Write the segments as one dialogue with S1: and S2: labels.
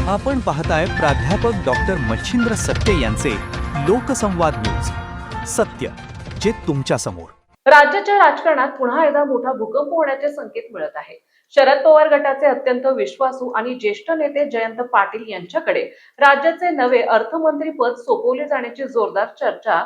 S1: आपण पाहताय प्राध्यापक डॉक्टर मच्छिंद्र सत्य यांचे लोकसंवाद न्यूज. सत्य जे तुमच्या समोर.
S2: राज्याच्या राजकारणात पुन्हा एकदा मोठा भूकंप होण्याचे संकेत मिळत आहे. शरद पवार गटाचे अत्यंत विश्वासू आणि ज्येष्ठ नेते जयंत पाटील यांच्याकडे राज्याचे नवे अर्थमंत्री पद सोपवले जाण्याची जोरदार चर्चा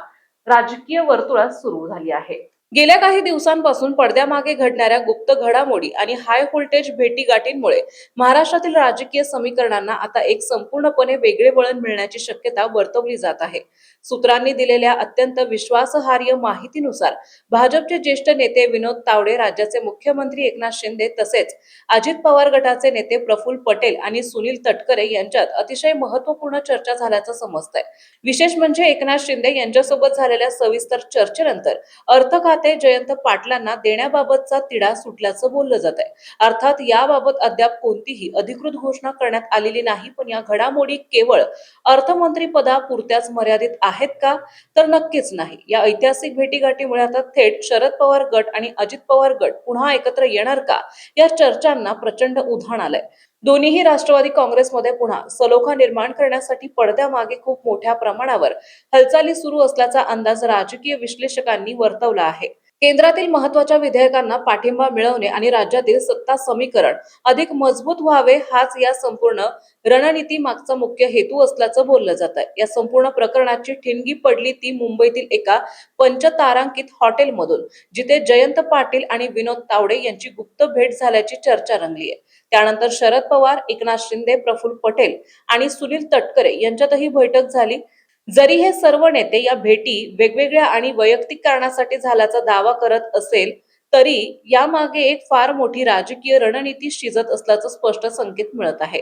S2: राजकीय वर्तुळात सुरू झाली आहे. गेल्या काही दिवसांपासून पडद्यामागे घडणाऱ्या गुप्त घडामोडी आणि हाय व्होल्टेज भेटीगाठींमुळे महाराष्ट्रातील राजकीय समीकरणांना आता एक संपूर्णपणे वेगळे वळण मिळण्याची शक्यता वर्तवली जात आहे. सूत्रांनी दिलेल्या अत्यंत विश्वासार्ह माहितीनुसार भाजपचे ज्येष्ठ नेते विनोद तावडे, राज्याचे मुख्यमंत्री एकनाथ शिंदे तसेच अजित पवार गटाचे नेते प्रफुल्ल पटेल आणि सुनील तटकरे यांच्यात अतिशय महत्त्वपूर्ण चर्चा झाल्याचं समजतंय. विशेष म्हणजे एकनाथ शिंदे यांच्यासोबत झालेल्या सविस्तर चर्चेनंतर अर्थ खाते जयंत पाटलांना देण्याबाबतचा तिढा सुटल्याचं बोललं जात आहे. अर्थात याबाबत अद्याप कोणतीही अधिकृत घोषणा करण्यात आलेली नाही, पण या घडामोडी केवळ अर्थमंत्री पदापुरत्याच मर्यादित आहेत का? तर नक्कीच नाही. या ऐतिहासिक भेटीगाठीमुळे आता थेट शरद पवार गट आणि अजित पवार गट पुन्हा एकत्र येणार का, या चर्चांना प्रचंड उधाण आलंय. दोन्हीही राष्ट्रवादी काँग्रेसमध्ये पुन्हा सलोखा निर्माण करण्यासाठी पडद्यामागे खूप मोठ्या प्रमाणावर हालचाली सुरू असल्याचा अंदाज राजकीय विश्लेषकांनी वर्तवला आहे. केंद्रातील महत्त्वाच्या विधेयकांना पाठिंबा मिळवणे आणि राज्यातील सत्ता समीकरण अधिक मजबूत व्हावे, हाच या संपूर्ण रणनीती मागचा मुख्य हेतू असल्याचं बोललं जात आहे. या संपूर्ण प्रकरणाची ठिणगी पडली ती मुंबईतील एका पंचतारांकित हॉटेलमधून, जिथे जयंत पाटील आणि विनोद तावडे यांची गुप्त भेट झाल्याची चर्चा रंगली आहे. त्यानंतर शरद पवार, एकनाथ शिंदे, प्रफुल्ल पटेल आणि सुनील तटकरे यांच्यातही बैठक झाली. जरी हे सर्व नेते या भेटी वेगवेगळ्या आणि वैयक्तिक कारणासाठी झाल्याचा दावा करत असेल, तरी यामागे एक फार मोठी राजकीय रणनीती शिजत असल्याचा स्पष्ट संकेत मिळत आहे.